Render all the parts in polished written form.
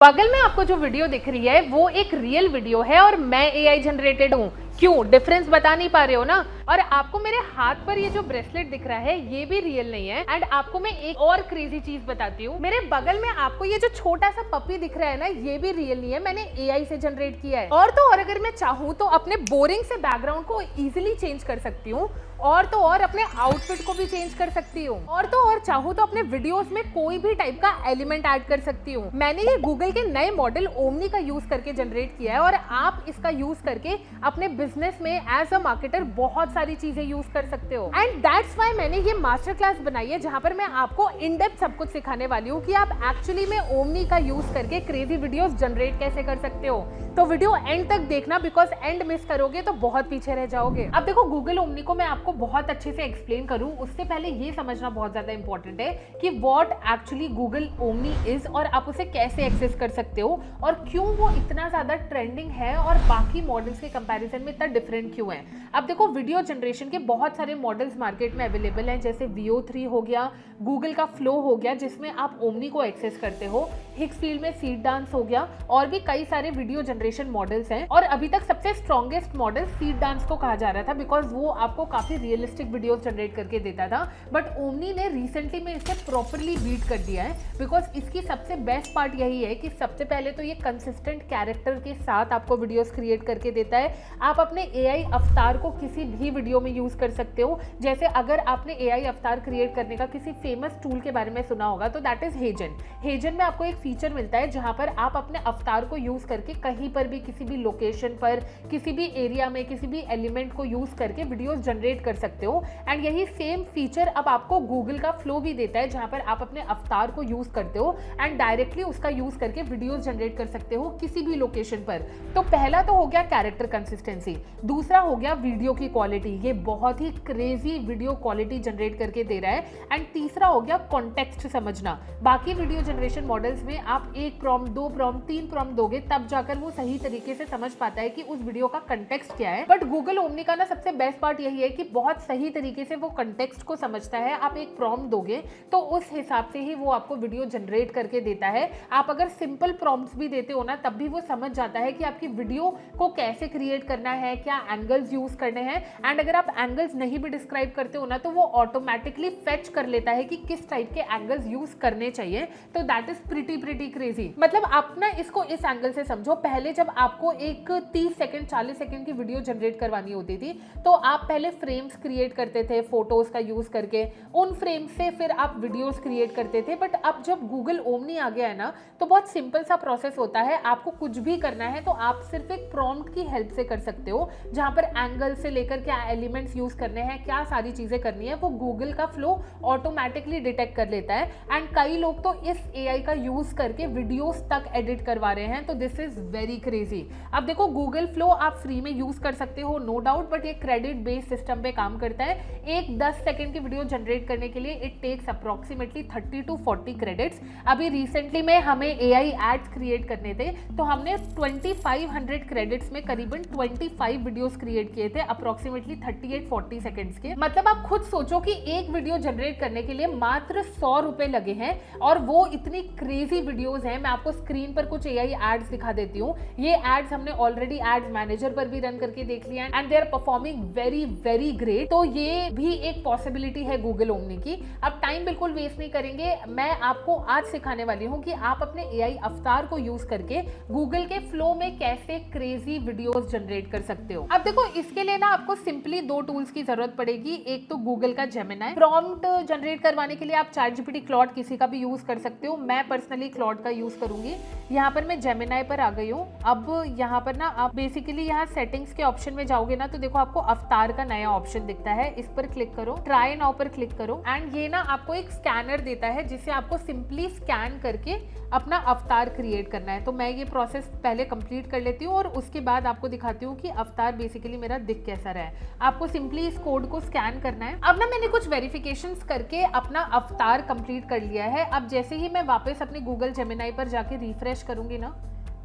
बगल में आपको जो वीडियो दिख रही है वो एक रियल वीडियो है और मैं एआई जनरेटेड हूँ। क्यों डिफरेंस बता नहीं पा रहे हो ना? और आपको मेरे हाथ पर ये जो ब्रेसलेट दिख रहा है ये भी रियल नहीं है। एंड आपको मैं एक और क्रेजी चीज बताती हूँ, मेरे बगल में आपको ये जो छोटा सा पपी दिख रहा है ना, ये भी रियल नहीं है, मैंने एआई से जनरेट किया है। और तो और अगर मैं चाहूँ तो अपने बोरिंग से बैकग्राउंड को इजिली चेंज कर सकती हूँ, और तो और अपने आउटफिट को भी चेंज कर सकती हूँ, और तो और चाहूँ तो अपने वीडियोस में कोई भी टाइप का एलिमेंट ऐड कर सकती हूँ। मैंने ये गूगल के नए मॉडल ओमनी का यूज करके जनरेट किया है और आप इसका यूज करके अपने बिजनेस में एज अ मार्केटर बहुत सारी चीजें यूज कर सकते हो। एंड दैट्स व्हाई मैंने ये मास्टर क्लास बनाई है जहां पर मैं आपको इन डेप्थ सब कुछ सिखाने वाली हूँ कि आप एक्चुअली में ओमनी का यूज करके क्रेजी वीडियोस जनरेट कैसे कर सकते हो। तो वीडियो एंड तक देखना, बिकॉज एंड मिस करोगे तो बहुत पीछे रह जाओगे। अब देखो, गूगल ओमनी को मैं आपको बहुत अच्छे से एक्सप्लेन करूं उससे पहले ये समझना बहुत ज्यादा इंपॉर्टेंट है कि what actually Google omni is और आप उसे कैसे एक्सेस कर सकते हो और क्यों वो इतना ज्यादा ट्रेंडिंग है और बाकी मॉडल्स के कंपैरिजन में इतना डिफरेंट क्यों है। अब देखो, वीडियो जनरेशन के बहुत सारे मॉडल्स मार्केट में अवेलेबल हैं, जैसे VO3 हो गया, गूगल का फ्लो हो गया जिसमें आप ओमनी को एक्सेस करते हो, हिक्सफील्ड में सीड डांस हो गया, और भी कई सारे वीडियो जनरेशन मॉडल्स हैं। और अभी तक सबसे स्ट्रॉन्गेस्ट मॉडल सीड डांस को कहा जा रहा था बिकॉज वो आपको काफी रियलिस्टिक वीडियोस जनरेट करके देता था। बट ओमनी ने रिसेंटली में इसे प्रॉपरली बीट कर दिया है बिकॉज इसकी सबसे बेस्ट पार्ट यही है कि सबसे पहले तो ये कंसिस्टेंट कैरेक्टर के साथ आपको वीडियोस क्रिएट करके देता है। आप अपने एआई अवतार को किसी भी वीडियो में यूज कर सकते हो। जैसे अगर आपने एआई अवतार क्रिएट करने का किसी फेमस टूल के बारे में सुना होगा तो दैट इज हेजन। हेजन में आपको एक फीचर मिलता है जहां पर आप अपने अवतार को यूज करके कहीं पर भी, किसी भी लोकेशन पर, किसी भी एरिया में, किसी भी एलिमेंट को यूज करके वीडियोस जनरेट कर सकते हो। एंड यही सेम फीचर अब आपको गूगल का फ्लो भी देता है जहां पर आप अपने अवतार को यूज करते हो एंड डायरेक्टली उसका यूज करके वीडियोस जनरेट कर सकते हो किसी भी लोकेशन पर। तो पहला तो हो गया कैरेक्टर कंसिस्टेंसी, दूसरा हो गया वीडियो की क्वालिटी, ये बहुत ही क्रेजी वीडियो क्वालिटी जनरेट करके दे रहा है, एंड तीसरा हो गया कॉन्टेक्स्ट समझना। बाकी वीडियो जनरेशन मॉडल्स में आप एक प्रॉम्प्ट, दो प्रॉम्प्ट, तीन प्रॉम्प्ट दोगे तब जाकर वो सही तरीके से समझ पाता है कि उस वीडियो का कंटेक्स्ट क्या है। बट गूगल ओमनी का ना सबसे बेस्ट पार्ट यही है कि बहुत सही तरीके से वो कंटेक्स्ट को समझता है। आप एक प्रॉम्प्ट दोगे तो उस हिसाब से ही वो आपको वीडियो जनरेट करके देता है। आप अगर सिंपल प्रॉम्प्ट्स भी देते हो ना तब भी वो समझ जाता है कि आपकी वीडियो को कैसे क्रिएट करना है, क्या एंगल्स यूज करने हैं। एंड अगर आप एंगल्स नहीं भी डिस्क्राइब करते हो ना तो वो ऑटोमेटिकली फेच कर लेता है कि किस टाइप के एंगल्स यूज करने चाहिए। तो दैट इज प्रीटी क्रेजी। मतलब आप ना इसको इस एंगल से समझो, पहले जब आपको एक 30 सेकंड 40 सेकंड की वीडियो जनरेट करवानी होती थी तो आप पहले फ्रेम्स क्रिएट करते थे फोटोज का यूज करके, उन फ्रेम्स से फिर आप वीडियोस क्रिएट करते थे। बट अब जब गूगल ओमनी आ गया है ना तो बहुत सिंपल सा प्रोसेस होता है। आपको कुछ भी करना है तो आप सिर्फ एक प्रॉम्प्ट की हेल्प से कर सकते हो, जहां पर एंगल से लेकर क्या एलिमेंट्स यूज करने हैं, क्या सारी चीजें करनी है, वो गूगल का फ्लो ऑटोमेटिकली डिटेक्ट कर लेता है। एंड कई लोग तो इस एआई का यूज करके वीडियोस तक एडिट करवा रहे हैं, तो दिस इज वेरी क्रेजी। अब देखो, गूगल फ्लो आप फ्री में यूज कर सकते हो नो डाउट, बट ये क्रेडिट बेस्ड सिस्टम पे काम करता है। एक 10 सेकंड की वीडियो जनरेट करने के लिए it takes approximately 30 to 40 credits. अभी रिसेंटली में हमें एआई एड्स क्रिएट करने थे तो हमने 2500 क्रेडिट्स में करीबन 25 वीडियोस क्रिएट किए थे अप्रोक्सीमेटली 38-40 सेकंड्स के। मतलब आप खुद सोचो कि एक वीडियो जनरेट करने के लिए मात्र 100 रुपए लगे हैं और वो इतनी क्रेजी वीडियोस हैं। मैं आपको स्क्रीन पर कुछ एआई एड्स दिखा देती हूँ। ये एड्स हमने ऑलरेडी एड्स मैनेजर पर भी रन करके देख लिया and they are performing very very great. तो ये भी एक पॉसिबिलिटी है गूगल ओमनी की। अब टाइम बिल्कुल वेस्ट नहीं करेंगे, मैं आपको आज सिखाने वाली हूँ कि आप अपने एआई अवतार को यूज करके गूगल के फ्लो में कैसे क्रेजी वीडियोस जनरेट कर सकते हो। अब देखो, इसके लिए ना आपको सिंपली 2 टूल्स की जरूरत पड़ेगी। एक तो गूगल का जेमिनी, प्रॉम्प्ट जनरेट करवाने के लिए आप ChatGPT, क्लॉड किसी का भी यूज कर सकते हो। मैं पर्सनली क्लॉड का यूज करूंगी। यहाँ पर मैं जेमिनी पर आ गई हूँ। अब यहाँ पर ना आप बेसिकली यहाँ सेटिंग्स के ऑप्शन में जाओगे ना तो देखो आपको अवतार का नया ऑप्शन दिखता है, इस पर क्लिक करो, ट्राई नाउ पर क्लिक करो एंड ये ना आपको एक स्कैनर देता है जिसे आपको सिंपली स्कैन करके अपना अवतार क्रिएट करना है। तो मैं ये प्रोसेस पहले कंप्लीट कर लेती हूँ और उसके बाद आपको दिखाती हूँ कि अवतार बेसिकली मेरा दिख कैसा रहा है। आपको सिंपली इस कोड को स्कैन करना है। अब ना मैंने कुछ वेरिफिकेशंस करके अपना अवतार कंप्लीट कर लिया है। अब जैसे ही मैं वापस अपने गूगल जेमिनी पर जाके रिफ्रेश करूंगी ना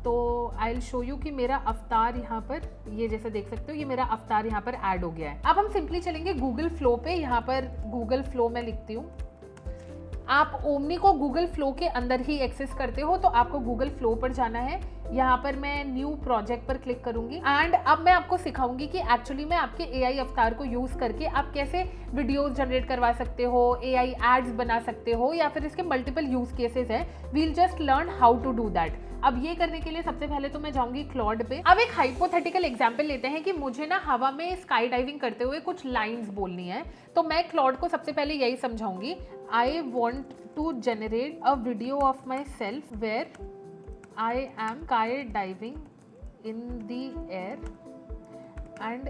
तो आई विल शो यू कि मेरा अवतार यहाँ पर, ये जैसे देख सकते हो, ये मेरा अवतार यहाँ पर ऐड हो गया है। अब हम सिंपली चलेंगे गूगल फ्लो पे। यहाँ पर गूगल फ्लो में लिखती हूँ आप ओमनी को गूगल फ्लो के अंदर ही एक्सेस करते हो, तो आपको गूगल फ्लो पर जाना है। यहाँ पर मैं न्यू प्रोजेक्ट पर क्लिक करूंगी एंड अब मैं आपको सिखाऊंगी कि एक्चुअली में आपके एआई अवतार को यूज करके आप कैसे वीडियोस जनरेट करवा सकते हो, एआई एड्स बना सकते हो, या फिर इसके मल्टीपल यूज केसेस हैं। We'll just learn how to do that. अब ये करने के लिए सबसे पहले तो मैं जाऊंगी क्लॉड पे। अब एक हाइपोथेटिकल एग्जांपल लेते हैं कि मुझे ना हवा में स्काई डाइविंग करते हुए कुछ लाइंस बोलनी है, तो मैं क्लॉड को सबसे पहले यही समझाऊंगी, I want to generate a video of myself where I am skydiving in the air and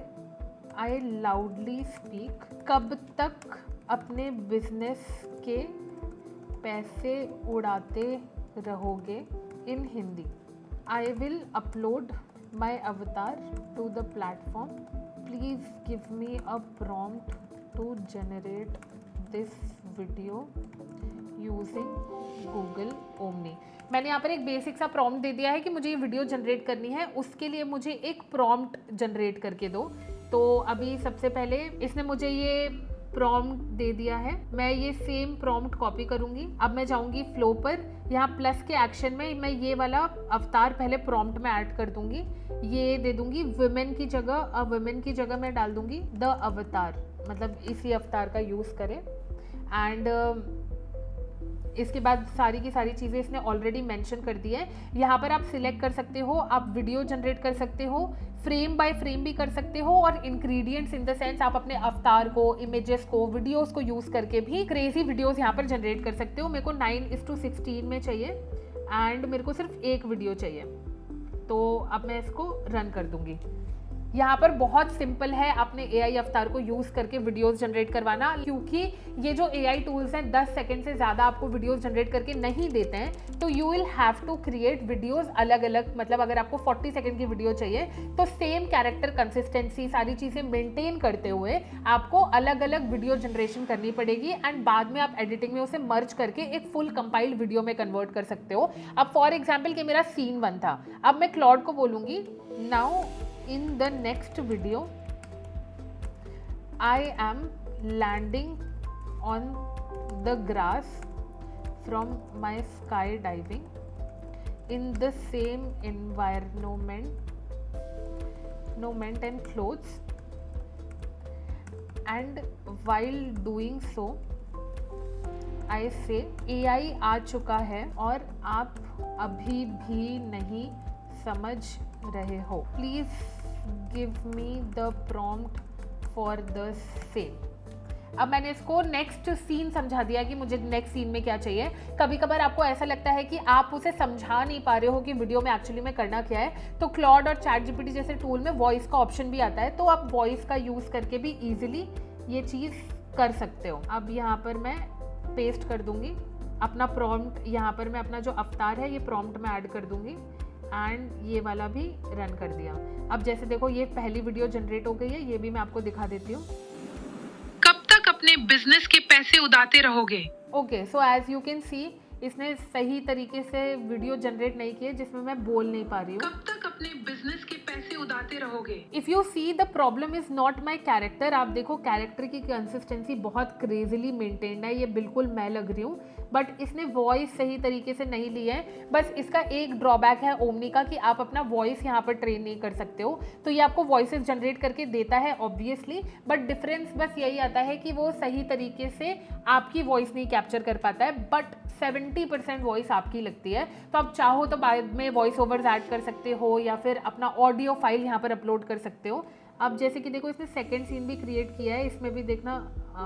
I loudly speak. कब तक अपने बिजनेस के पैसे उड़ाते रहोगे in Hindi. I will upload my avatar to the platform. Please give me a prompt to generate this video using Google Omni. मैंने यहाँ पर एक बेसिक सा प्रॉम्प्ट दे दिया है कि मुझे ये वीडियो जनरेट करनी है, उसके लिए मुझे एक प्रॉम्प्ट जनरेट करके दो। तो अभी सबसे पहले इसने मुझे ये प्रॉम्प्ट दे दिया है, मैं ये सेम प्रॉम्प्ट कॉपी करूंगी। अब मैं जाऊंगी फ्लो पर, यहाँ प्लस के एक्शन में मैं ये वाला अवतार पहले प्रॉम्प्ट में ऐड कर दूंगी। ये दे दूंगी वुमेन की जगह, अब वुमेन की जगह मैं डाल दूंगी द अवतार, मतलब इसी अवतार का यूज़ करें। एंड इसके बाद सारी की सारी चीज़ें इसने ऑलरेडी मेंशन कर दी है। यहाँ पर आप सिलेक्ट कर सकते हो, आप वीडियो जनरेट कर सकते हो, फ्रेम बाय फ्रेम भी कर सकते हो, और इंग्रेडिएंट्स इन द सेंस आप अपने अवतार को, इमेजेस को, वीडियोस को यूज़ करके भी क्रेजी वीडियोस यहाँ पर जनरेट कर सकते हो। मेरे को 9:16 में चाहिए एंड मेरे को सिर्फ एक वीडियो चाहिए, तो अब मैं इसको रन कर दूँगी। यहाँ पर बहुत सिंपल है अपने एआई अवतार को यूज़ करके वीडियोस जनरेट करवाना, क्योंकि ये जो एआई टूल्स हैं 10 सेकंड से ज़्यादा आपको वीडियोस जनरेट करके नहीं देते हैं, तो you will have to create videos अलग अलग। मतलब अगर आपको 40 सेकंड की वीडियो चाहिए तो सेम कैरेक्टर कंसिस्टेंसी सारी चीज़ें मेंटेन करते हुए आपको अलग अलग वीडियो जनरेशन करनी पड़ेगी एंड बाद में आप एडिटिंग में उसे मर्ज करके एक फुल कंपाइल्ड वीडियो में कन्वर्ट कर सकते हो। अब फॉर एग्जाम्पल कि मेरा सीन 1 था, अब मैं क्लॉड को बोलूँगी now in the next video I am landing on the grass from my skydiving in the same environment and clothes, and while doing so I say AI आ चुका है और आप अभी भी नहीं समझ रहे हो, please give me the prompt for the same. अब मैंने इसको नेक्स्ट सीन समझा दिया कि मुझे नेक्स्ट सीन में क्या चाहिए। कभी कभार आपको ऐसा लगता है कि आप उसे समझा नहीं पा रहे हो कि वीडियो में एक्चुअली में करना क्या है, तो क्लॉड और चैट जीपीटी जैसे टूल में वॉइस का ऑप्शन भी आता है, तो आप वॉइस का यूज़ करके भी ईजिली ये चीज़ कर सकते हो। अब यहाँ पर मैं पेस्ट कर दूँगी अपना प्रॉम्प्ट, यहाँ पर मैं अपना जो अवतार है ये प्रॉम्प्ट में ऐड कर दूँगी एंड ये वाला भी रन कर दिया। अब जैसे देखो ये पहली वीडियो जनरेट हो गई है, ये भी मैं आपको दिखा देती हूँ। कब तक अपने बिजनेस के पैसे उड़ाते रहोगे? Okay, so as you can see इसने सही तरीके से वीडियो जनरेट नहीं किए जिसमें मैं बोल नहीं पा रही हूँ। कब तक अपने बिजनेस के पैसे उड़ाते रहोगे? If you see the problem is not my character, आप देखो कैरेक्टर की कंसिस्टेंसी बहुत क्रेजीली मेंटेन्ड है, ये बिल्कुल मैं लग रही हूँ, बट इसने वॉइस सही तरीके से नहीं ली है। बस इसका एक ड्रॉबैक है ओमनी का कि आप अपना वॉइस यहाँ पर ट्रेन नहीं कर सकते हो, तो ये आपको वॉइसेस जनरेट करके देता है ऑब्वियसली, बट डिफरेंस बस यही आता है कि वो सही तरीके से आपकी वॉइस नहीं कैप्चर कर पाता है, बट 70% वॉइस आपकी लगती है। तो आप चाहो तो बाद में वॉइस ओवर्स ऐड कर सकते हो या फिर अपना ऑडियो फाइल यहाँ पर अपलोड कर सकते हो। अब जैसे कि देखो इसने सेकंड सीन भी क्रिएट किया है, इसमें भी देखना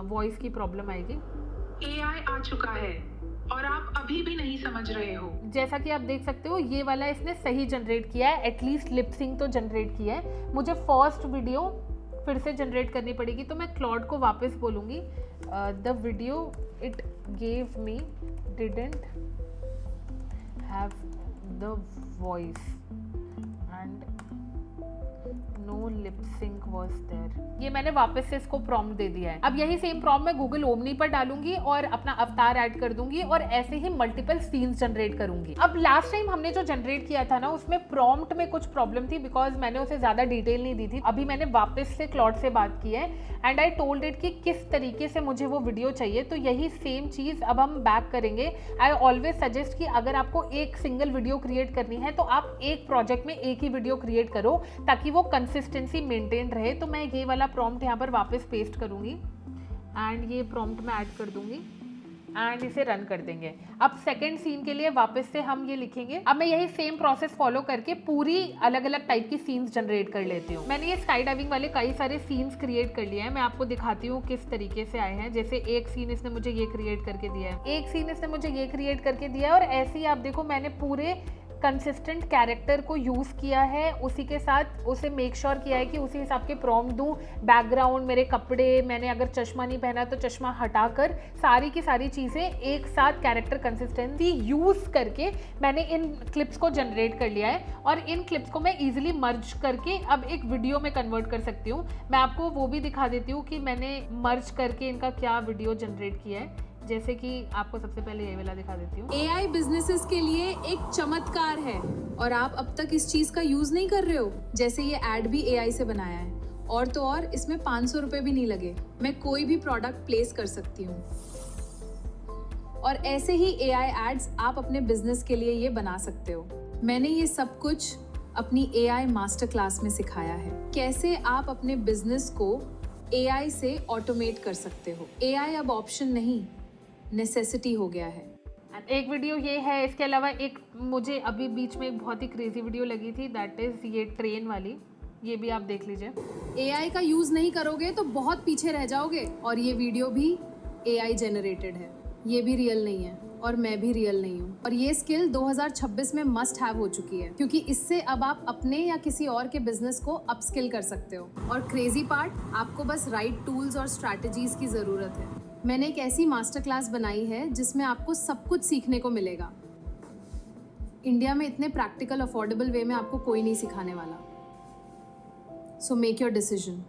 वॉइस की प्रॉब्लम आएगी। AI आ चुका है और आप अभी भी नहीं समझ रहे हो। जैसा कि आप देख सकते हो ये वाला इसने सही जनरेट किया है, एटलीस्ट लिपसिंग तो जनरेट किया है। मुझे फर्स्ट वीडियो फिर से जनरेट करनी पड़ेगी, तो मैं क्लॉड को वापस बोलूँगी the video it gave me didn't have the voice and no lip sync was there. ये मैंने वापस से इसको प्रॉम्प्ट दे दिया है। अब यही सेम प्रॉम्प्ट मैं गूगल ओमनी पर डालूंगी और अपना अवतार ऐड कर दूंगी और ऐसे ही मल्टीपल सीन्स जनरेट करूंगी। अब लास्ट टाइम हमने जो जनरेट किया था ना, उसमें प्रॉम्प्ट में कुछ प्रॉब्लम थी बिकॉज मैंने उसे ज्यादा डिटेल नहीं दी थी। अभी मैंने वापस से क्लॉड से बात की है एंड आई टोल्ड इट कि किस तरीके से मुझे वो वीडियो चाहिए। तो यही सेम चीज अब हम बैक करेंगे। आई ऑलवेज सजेस्ट कि अगर आपको एक सिंगल वीडियो क्रिएट करनी है तो आप एक प्रोजेक्ट में एक ही वीडियो क्रिएट करो ताकि वो कंसिस्टेंसी मेंटेन रहे। तो मैं ये वाला प्रॉम्प्ट यहाँ पर वापस पेस्ट करूंगी एंड ये प्रॉम्प्ट मैं ऐड कर दूंगी एंड इसे रन कर देंगे। अब सेकंड सीन के लिए वापस से हम ये लिखेंगे। अब मैं यही सेम प्रोसेस फॉलो करके पूरी अलग अलग टाइप की सीन्स जनरेट कर लेती हूँ। मैंने ये स्काई डाइविंग वाले कई सारे सीन्स क्रिएट कर लिए हैं। मैं आपको दिखाती हूँ किस तरीके से आए हैं। जैसे एक सीन इसने मुझे ये क्रिएट करके दिया है, एक सीन इसने मुझे ये क्रिएट करके दिया है और ऐसे ही आप देखो मैंने पूरे कंसिस्टेंट कैरेक्टर को यूज़ किया है, उसी के साथ उसे मेक श्योर किया है कि उसी हिसाब के प्रॉम्प्ट दूँ। बैकग्राउंड, मेरे कपड़े, मैंने अगर चश्मा नहीं पहना तो चश्मा हटाकर सारी की सारी चीज़ें एक साथ कैरेक्टर कंसिस्टेंसी यूज़ करके मैंने इन क्लिप्स को जनरेट कर लिया है और इन क्लिप्स को मैं ईजिली मर्ज करके अब एक वीडियो में कन्वर्ट कर सकती हूँ। मैं आपको वो भी दिखा देती हूँ कि मैंने मर्ज करके इनका क्या वीडियो जनरेट किया है। जैसे कि आपको सबसे पहले ये वाला दिखा देती हूँ। AI बिजनेसेस के लिए एक चमत्कार है और आप अब तक इस चीज का यूज नहीं कर रहे हो। जैसे ये एड भी AI से बनाया है और तो और इसमें 500 रुपए भी नहीं लगे। मैं कोई भी प्रोडक्ट प्लेस कर सकती हूँ और ऐसे ही AI एड्स आप अपने बिजनेस के लिए ये बना सकते हो। मैंने ये सब कुछ अपनी AI मास्टर क्लास में सिखाया है, कैसे आप अपने बिजनेस को AI से ऑटोमेट कर सकते हो। AI अब ऑप्शन नहीं, नेसेसिटी हो गया है। एक वीडियो ये है, इसके अलावा एक मुझे अभी बीच में एक बहुत ही क्रेजी वीडियो लगी थी, दैट इज ये ट्रेन वाली। ये भी आप देख लीजिए। AI का यूज नहीं करोगे तो बहुत पीछे रह जाओगे। और ये वीडियो भी AI जनरेटेड है, ये भी रियल नहीं है और मैं भी रियल नहीं हूँ। और ये स्किल 2026 में मस्ट हैव हो चुकी है क्योंकि इससे अब आप अपने या किसी और के बिजनेस को अपस्किल कर सकते हो। और क्रेजी पार्ट, आपको बस राइट टूल्स और स्ट्रैटेजीज की जरूरत है। मैंने एक ऐसी मास्टर क्लास बनाई है जिसमें आपको सब कुछ सीखने को मिलेगा। इंडिया में इतने प्रैक्टिकल अफोर्डेबल वे में आपको कोई नहीं सिखाने वाला। So make your decision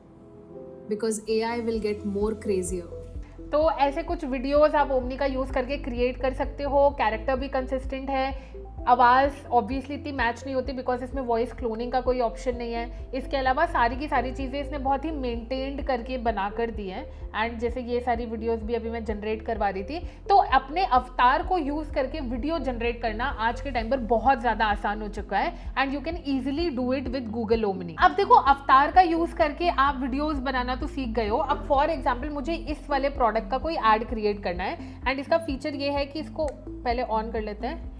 because AI will get more crazier. तो ऐसे कुछ वीडियोस आप ओमनी का यूज़ करके क्रिएट कर सकते हो। कैरेक्टर भी कंसिस्टेंट है, आवाज़ ऑब्वियसली इतनी मैच नहीं होती बिकॉज इसमें वॉइस क्लोनिंग का कोई ऑप्शन नहीं है। इसके अलावा सारी की सारी चीज़ें इसने बहुत ही मेंटेन्ड करके बना कर दी हैं। एंड जैसे ये सारी वीडियोस भी अभी मैं जनरेट करवा रही थी, तो अपने अवतार को यूज़ करके वीडियो जनरेट करना आज के टाइम पर बहुत ज़्यादा आसान हो चुका है and you can easily do it with Google omni. अब देखो, अवतार का यूज़ करके आप वीडियोज़ बनाना तो सीख गए हो। अब फॉर एग्जाम्पल मुझे इस वाले प्रोडक्ट का कोई ऐड क्रिएट करना है एंड इसका फीचर ये है कि इसको पहले ऑन कर लेते हैं।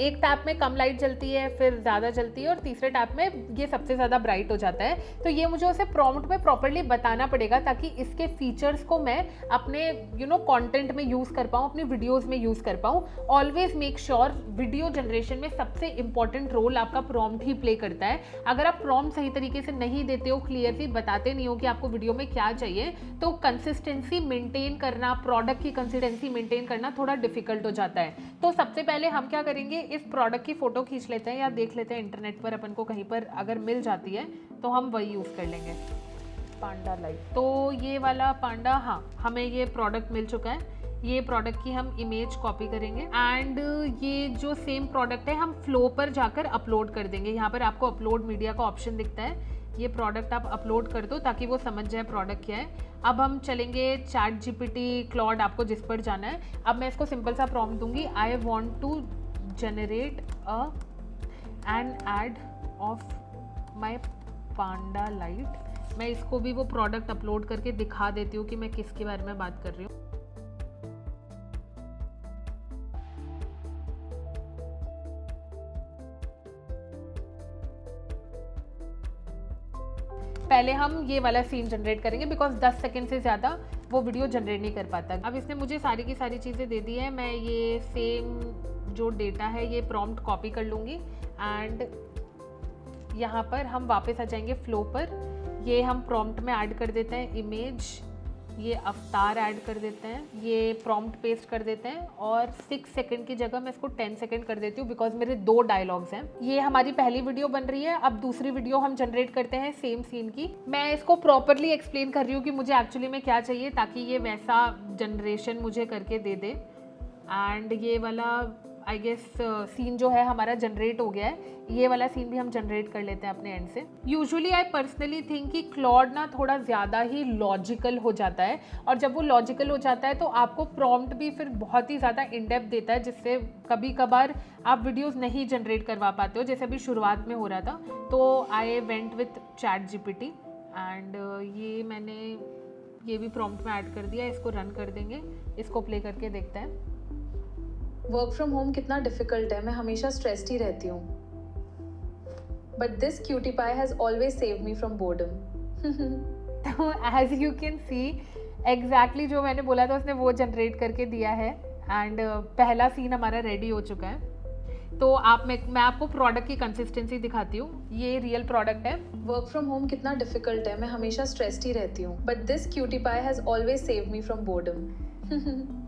एक टैप में कम लाइट जलती है, फिर ज़्यादा जलती है और तीसरे टैप में ये सबसे ज़्यादा ब्राइट हो जाता है। तो ये मुझे उसे प्रॉम्प्ट में प्रॉपर्ली बताना पड़ेगा ताकि इसके फीचर्स को मैं अपने कंटेंट में यूज़ कर पाऊँ, अपनी वीडियोस में यूज़ कर पाऊँ। Always make sure video generation में सबसे इंपॉर्टेंट रोल आपका प्रॉम्प्ट ही प्ले करता है। अगर आप प्रॉम्प्ट सही तरीके से नहीं देते हो, क्लियरली बताते नहीं हो कि आपको वीडियो में क्या चाहिए, तो कंसिस्टेंसी मेंटेन करना, प्रोडक्ट की कंसिस्टेंसी मेंटेन करना थोड़ा डिफिकल्ट हो जाता है। तो सबसे पहले हम क्या करेंगे, इस प्रोडक्ट की फोटो खींच लेते हैं या देख लेते हैं इंटरनेट पर अपन को कहीं पर अगर मिल जाती है तो हम वही यूज़ कर लेंगे। पांडा लाइट, तो ये वाला पांडा, हाँ हमें ये प्रोडक्ट मिल चुका है। ये प्रोडक्ट की हम इमेज कॉपी करेंगे एंड ये जो सेम प्रोडक्ट है हम फ्लो पर जाकर अपलोड कर देंगे। यहाँ पर आपको अपलोड मीडिया का ऑप्शन दिखता है, ये प्रोडक्ट आप अपलोड कर दो ताकि वो समझ जाए प्रोडक्ट क्या है। अब हम चलेंगे ChatGPT, क्लॉड, आपको जिस पर जाना है। अब मैं इसको सिंपल सा प्रॉम्प्ट दूंगी, I want to generate an ad of my panda light। मैं इसको भी वो प्रोडक्ट अपलोड करके दिखा देती हूँ कि मैं किसके बारे में बात कर रही हूँ। पहले हम ये वाला सीन जनरेट करेंगे बिकॉज 10 सेकेंड से ज़्यादा वो वीडियो जनरेट नहीं कर पाता। अब इसने मुझे सारी की सारी चीज़ें दे दी है। मैं ये सेम जो डेटा है ये प्रॉम्प्ट कॉपी कर लूँगी एंड यहाँ पर हम वापस आ जाएंगे फ्लो पर। ये हम प्रॉम्प्ट में ऐड कर देते हैं इमेज ये अवतार ऐड कर देते हैं, ये प्रॉम्प्ट पेस्ट कर देते हैं और 6 सेकंड की जगह मैं इसको 10 सेकंड कर देती हूँ बिकॉज मेरे 2 डायलॉग्स हैं। ये हमारी पहली वीडियो बन रही है। अब दूसरी वीडियो हम जनरेट करते हैं सेम सीन की। मैं इसको प्रॉपरली एक्सप्लेन कर रही हूँ कि मुझे एक्चुअली में क्या चाहिए ताकि ये वैसा जनरेशन मुझे करके दे दे। एंड ये वाला आई गेस सीन जो है हमारा जनरेट हो गया है। ये वाला सीन भी हम जनरेट कर लेते हैं अपने एंड से। यूजुअली आई पर्सनली थिंक कि क्लॉड ना थोड़ा ज़्यादा ही लॉजिकल हो जाता है और जब वो लॉजिकल हो जाता है तो आपको प्रॉम्प्ट भी फिर बहुत ही ज़्यादा इन डेप्थ देता है, जिससे कभी कभार आप वीडियोज़ नहीं जनरेट करवा पाते हो। जैसे अभी शुरुआत में हो रहा था तो I went with ChatGPT and ये मैंने ये भी प्रॉम्प्ट में ऐड कर दिया। इसको रन कर देंगे, इसको प्ले करके देखते हैं। वर्क फ्रॉम होम कितना डिफिकल्ट है, मैं हमेशा स्ट्रेस्ड ही रहती हूँ, but this cutie pie has always saved me from boredom. तो as you can see exactly जो मैंने बोला था उसने वो जनरेट करके दिया है एंड पहला सीन हमारा रेडी हो चुका है। तो मैं आपको प्रोडक्ट की कंसिस्टेंसी दिखाती हूँ। ये रियल प्रोडक्ट है। वर्क फ्रॉम होम कितना डिफिकल्ट है, मैं हमेशा स्ट्रेस्ड ही रहती हूँ, but this cutie pie has always saved me from boredom.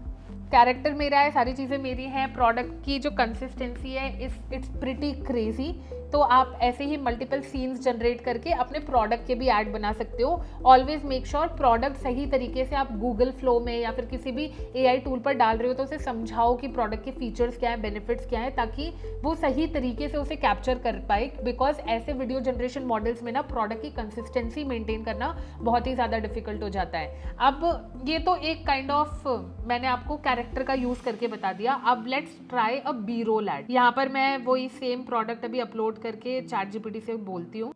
Character मेरा है, सारी चीज़ें मेरी हैं। प्रोडक्ट की जो कंसिस्टेंसी है इट्स प्रिटी क्रेजी। तो आप ऐसे ही मल्टीपल सीन्स जनरेट करके अपने प्रोडक्ट के भी ऐड बना सकते हो। ऑलवेज मेक श्योर प्रोडक्ट सही तरीके से आप गूगल फ्लो में या फिर किसी भी AI टूल पर डाल रहे हो तो उसे समझाओ कि प्रोडक्ट के फीचर्स क्या है, बेनिफिट्स क्या है, ताकि वो सही तरीके से उसे कैप्चर कर पाए। बिकॉज ऐसे वीडियो जनरेशन मॉडल्स में ना प्रोडक्ट की कंसिस्टेंसी मेंटेन करना बहुत ही ज़्यादा डिफिकल्ट हो जाता है। अब ये तो एक काइंड ऑफ मैंने आपको कैरेक्टर का यूज़ करके बता दिया। अब let's try a B roll ad. यहाँ पर मैं वही सेम प्रोडक्ट अभी अपलोड करके ChatGPT से बोलती हूँ।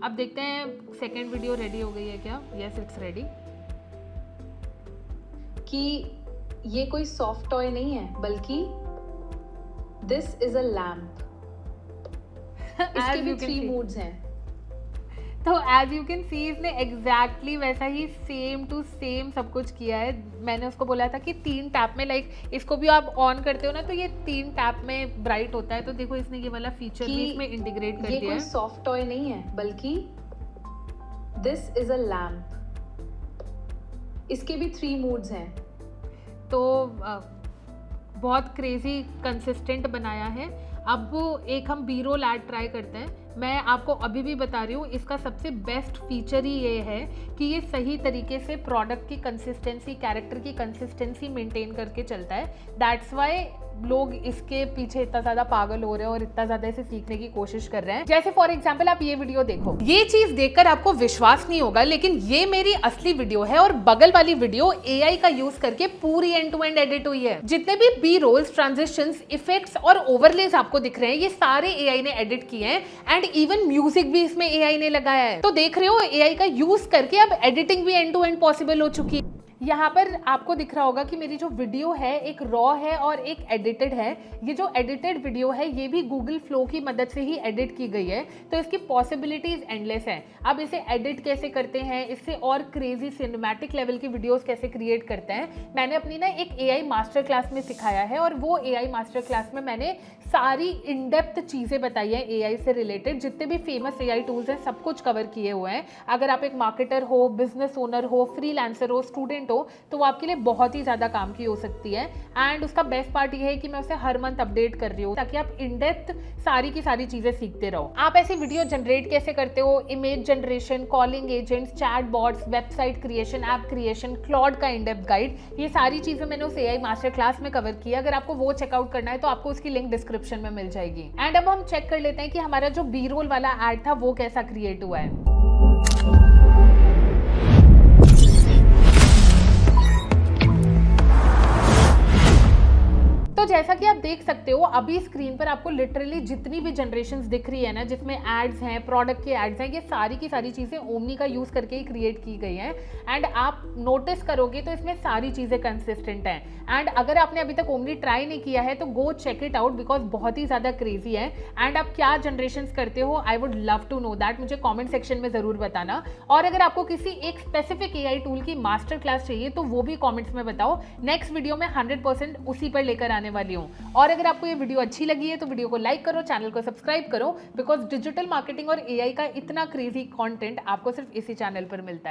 अब देखते हैं सेकेंड वीडियो रेडी हो गई है क्या। Yes it's ready. कि ये कोई सॉफ्ट टॉय नहीं है बल्कि दिस इज अ लैम्प। इसके भी 3 मूड्स हैं। तो एज यू कैन सी इसने एग्जैक्टली वैसा ही सेम टू सेम सब कुछ किया है। मैंने उसको बोला था कि 3 टैप में, लाइक इसको भी आप ऑन करते हो ना तो ये 3 टैप में ब्राइट होता है। तो देखो इसने ये वाला फीचर भी इसमें इंटीग्रेट कर दिया है। ये कोई सॉफ्ट टॉय नहीं है बल्कि दिस इज अ लैम्प। इसके भी 3 मूड्स हैं। तो बहुत क्रेजी कंसिस्टेंट बनाया है। अब एक हम बी रोल ऐड ट्राई करते हैं। मैं आपको अभी भी बता रही हूँ इसका सबसे बेस्ट फीचर ही ये है कि ये सही तरीके से प्रोडक्ट की कंसिस्टेंसी, कैरेक्टर की कंसिस्टेंसी मेंटेन करके चलता है। दैट्स वाई लोग इसके पीछे इतना ज़्यादा पागल हो रहे हैं और इतना ज़्यादा इसे सीखने की कोशिश कर रहे हैं। जैसे फॉर एग्जाम्पल आप ये वीडियो देखो, ये चीज़ देखकर आपको विश्वास नहीं होगा लेकिन ये मेरी असली वीडियो है और बगल वाली वीडियो AI का यूज करके पूरी एंड टू एंड एडिट हुई है। जितने भी बी रोल्स, ट्रांजिशंस, इफेक्ट्स और ओवरलेज आपको दिख रहे हैं ये सारे AI ने एडिट किए हैं एंड इवन म्यूजिक भी इसमें AI ने लगाया है। तो देख रहे हो AI का यूज करके अब एडिटिंग भी एंड टू एंड पॉसिबल हो चुकी है। यहाँ पर आपको दिख रहा होगा कि मेरी जो वीडियो है एक रॉ है और एक एडिटेड है। ये जो एडिटेड वीडियो है ये भी गूगल फ्लो की मदद से ही एडिट की गई है। तो इसकी पॉसिबिलिटीज एंडलेस है। अब इसे एडिट कैसे करते हैं, इससे और क्रेजी सिनेमैटिक लेवल की वीडियोस कैसे क्रिएट करते हैं, मैंने अपनी ना एक AI मास्टर क्लास में सिखाया है। और वो AI मास्टर क्लास में मैंने सारी इन डेप्थ चीज़ें बताई हैं AI से रिलेटेड। जितने भी फेमस AI टूल्स हैं सब कुछ कवर किए हुए हैं। अगर आप एक मार्केटर हो, बिजनेस ओनर हो, फ्रीलांसर हो, स्टूडेंट हो तो वो आपके लिए बहुत ही ज़्यादा काम की हो सकती है। एंड उसका बेस्ट पार्ट ये है कि मैं उसे हर मंथ अपडेट कर रही हूँ ताकि आप इन डेप्थ सारी की सारी चीज़ें सीखते रहो। आप ऐसी वीडियो जनरेट कैसे करते हो, image generation, calling agents, chat bots, website creation, app creation, Claude का इन डेप्थ गाइड, ये सारी चीज़ें मैंने उस AI मास्टर क्लास में कवर की। अगर आपको वो चेकआउट करना है तो आपको उसकी लिंक डिस्क्रिप्शन में मिल जाएगी। एंड अब हम चेक कर लेते हैं कि हमारा जो बी रोल वाला एड था वो कैसा क्रिएट हुआ है। तो जैसा कि आप देख सकते हो अभी स्क्रीन पर आपको लिटरली जितनी भी जनरेशंस दिख रही है ना, जिसमें एड्स हैं, प्रोडक्ट के एड्स हैं, ये सारी की सारी चीज़ें ओमनी का यूज़ करके ही क्रिएट की गई हैं। एंड आप नोटिस करोगे तो इसमें सारी चीज़ें कंसिस्टेंट हैं। एंड अगर आपने अभी तक ओमनी ट्राई नहीं किया है तो go check it out because बहुत ही ज़्यादा क्रेजी है। एंड आप क्या जनरेशंस करते हो, I would love to know that, मुझे कॉमेंट सेक्शन में ज़रूर बताना। और अगर आपको किसी एक स्पेसिफिक AI टूल की मास्टर क्लास चाहिए तो वो भी कॉमेंट्स में बताओ। नेक्स्ट वीडियो में 100% उसी पर लेकर आने वाली हूँ। और अगर आपको ये वीडियो अच्छी लगी है तो वीडियो को लाइक करो, चैनल को सब्सक्राइब करो बिकॉज डिजिटल मार्केटिंग और AI का इतना क्रेजी कंटेंट आपको सिर्फ इसी चैनल पर मिलता है।